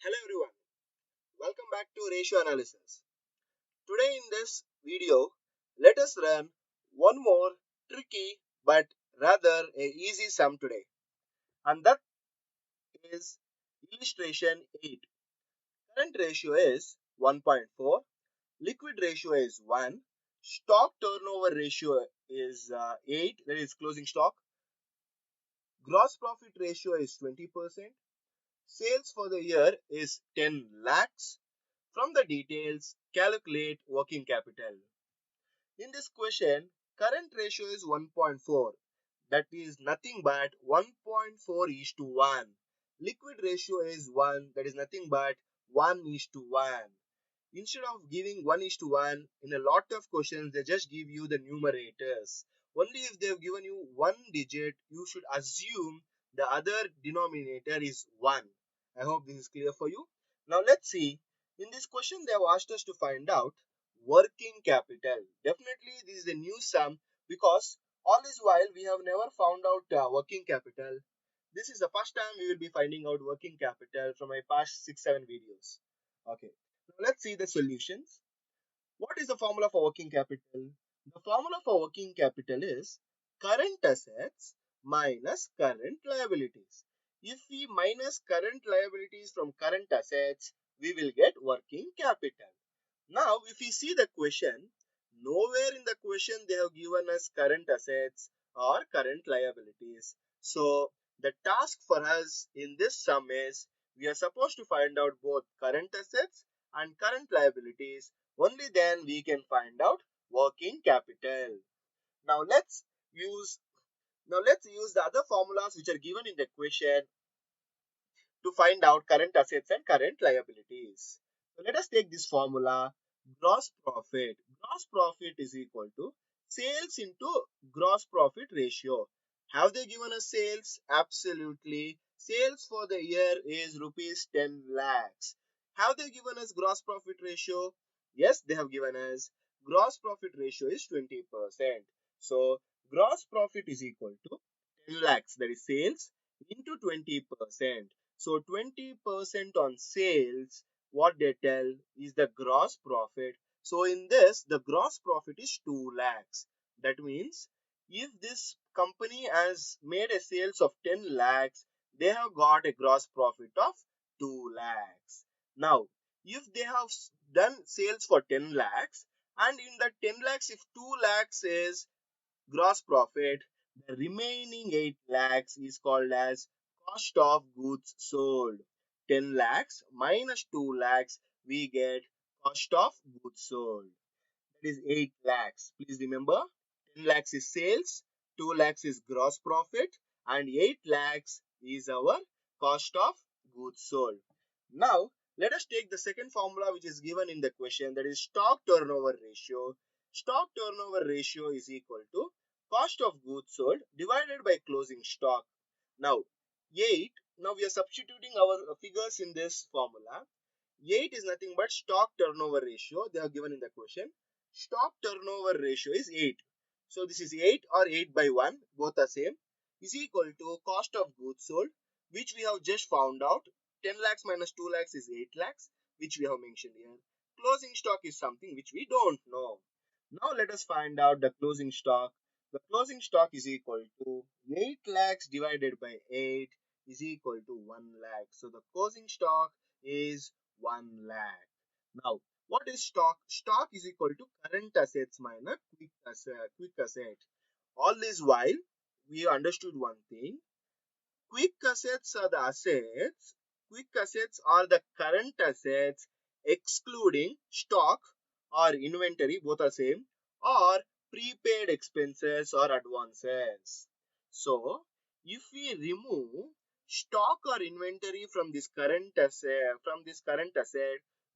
Hello everyone, welcome back to Ratio Analysis. Today in this video, let us run one more tricky but rather a easy sum today, and that is illustration 8. Current ratio is 1.4, liquid ratio is 1, stock turnover ratio is 8, that is closing stock, gross profit ratio is 20%, sales for the year is 10 lakhs. From the details, calculate working capital. In this question, current ratio is 1.4. That is nothing but 1.4 is to 1. Liquid ratio is 1. That is nothing but 1 is to 1. Instead of giving 1 is to 1, in a lot of questions, they just give you the numerators. Only if they have given you one digit, you should assume the other denominator is 1. I hope this is clear for you. Now let's see. In this question, they have asked us to find out working capital. Definitely, this is a new sum because all this while we have never found out working capital. This is the first time we will be finding out working capital from my past 6-7 videos. Okay. Now let's see the solutions. What is the formula for working capital? The formula for working capital is current assets minus current liabilities. If we minus current liabilities from current assets, we will get working capital. Now, if we see the question, nowhere in the question they have given us current assets or current liabilities. So, the task for us in this sum is we are supposed to find out both current assets and current liabilities. Only then we can find out working capital. Now use let's use the other formulas which are given in the question to find out current assets and current liabilities. So let us take this formula. Gross profit. Gross profit is equal to sales into gross profit ratio. Have they given us sales? Absolutely. Sales for the year is rupees 10 lakhs. Have they given us gross profit ratio? Yes, they have given us. Gross profit ratio is 20%. So gross profit is equal to 10 lakhs, that is sales, into 20%. So 20% on sales, what they tell is the gross profit. So in this, the gross profit is 2 lakhs. That means if this company has made a sales of 10 lakhs, they have got a gross profit of 2 lakhs. Now, if they have done sales for 10 lakhs, and in that 10 lakhs, if 2 lakhs is gross profit, the remaining 8 lakhs is called as cost of goods sold. 10 lakhs minus 2 lakhs, we get cost of goods sold. That is 8 lakhs. Please remember, 10 lakhs is sales, 2 lakhs is gross profit, and 8 lakhs is our cost of goods sold. Now, let us take the second formula which is given in the question, that is stock turnover ratio. Stock turnover ratio is equal to cost of goods sold divided by closing stock. Now, 8, now we are substituting our figures in this formula. 8 is nothing but stock turnover ratio. They have given in the question. Stock turnover ratio is 8. So this is 8 or 8 by 1, both are same, is equal to cost of goods sold, which we have just found out. 10 lakhs minus 2 lakhs is 8 lakhs, which we have mentioned here. Closing stock is something which we don't know. Now let us find out the closing stock. The closing stock is equal to 8 lakhs divided by 8 is equal to 1 lakh. So the closing stock is 1 lakh. Now, what is stock? Stock is equal to current assets minus quick asset. All this while, we understood one thing. Quick assets are the assets. Quick assets are the current assets excluding stock or inventory, both are same, or prepaid expenses or advances. So, if we remove stock or inventory from this current asset,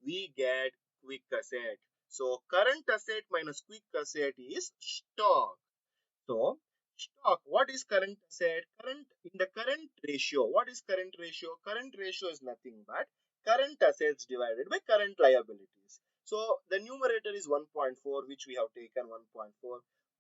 we get quick asset. So, current asset minus quick asset is stock. So, stock, what is current asset? In the current ratio, what is current ratio? Current ratio is nothing but current assets divided by current liabilities. So, the numerator is 1.4, which we have taken 1.4.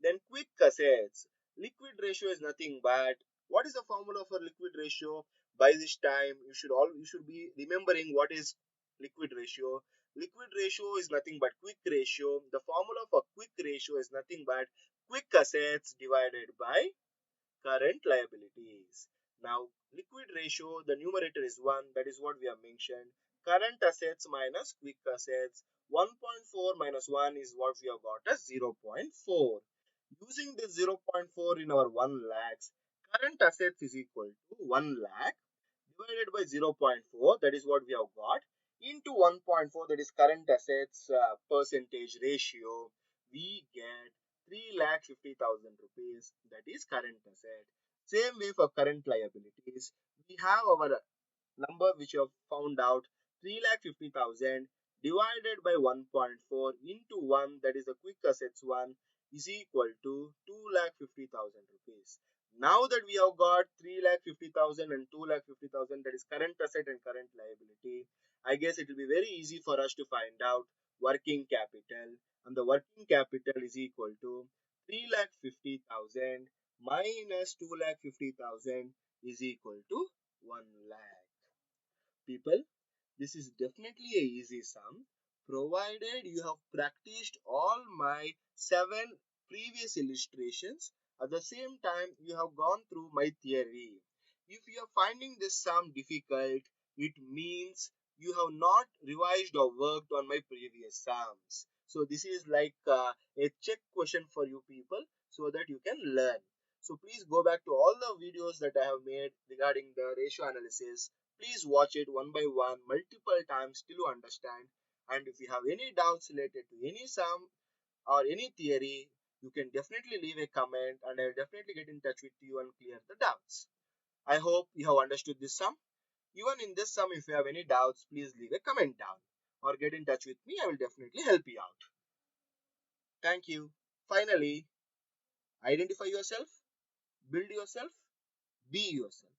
Then quick assets. Liquid ratio is nothing but, what is the formula for liquid ratio? By this time, you should be remembering what is liquid ratio. Liquid ratio is nothing but quick ratio. The formula for quick ratio is nothing but quick assets divided by current liabilities. Now, liquid ratio, the numerator is 1, that is what we have mentioned. Current assets minus quick assets, 1.4 minus 1 is what we have got as 0.4. Using this 0.4 in our 1 lakhs, current assets is equal to 1 lakh divided by 0.4, that is what we have got, into 1.4, that is current assets percentage ratio, we get 3,50,000 rupees, that is current asset. Same way for current liabilities, we have our number which you have found out, 3,50,000 divided by 1.4 into 1, that is the quick assets 1, is equal to 2,50,000 rupees. Now that we have got 3,50,000 and 2,50,000, that is current asset and current liability, I guess it will be very easy for us to find out working capital, and the working capital is equal to 3,50,000 minus 2,50,000 is equal to 1 lakh. People, this is definitely a easy sum, provided you have practiced all my 7 previous illustrations. At the same time, you have gone through my theory. If you are finding this sum difficult, it means you have not revised or worked on my previous sums. So this is like a check question for you people so that you can learn. So please go back to all the videos that I have made regarding the ratio analysis. Please watch it one by one, multiple times till you understand. And if you have any doubts related to any sum or any theory, you can definitely leave a comment and I'll definitely get in touch with you and clear the doubts. I hope you have understood this sum. Even in this sum, if you have any doubts, please leave a comment down or get in touch with me. I will definitely help you out. Thank you. Finally, identify yourself, build yourself, be yourself.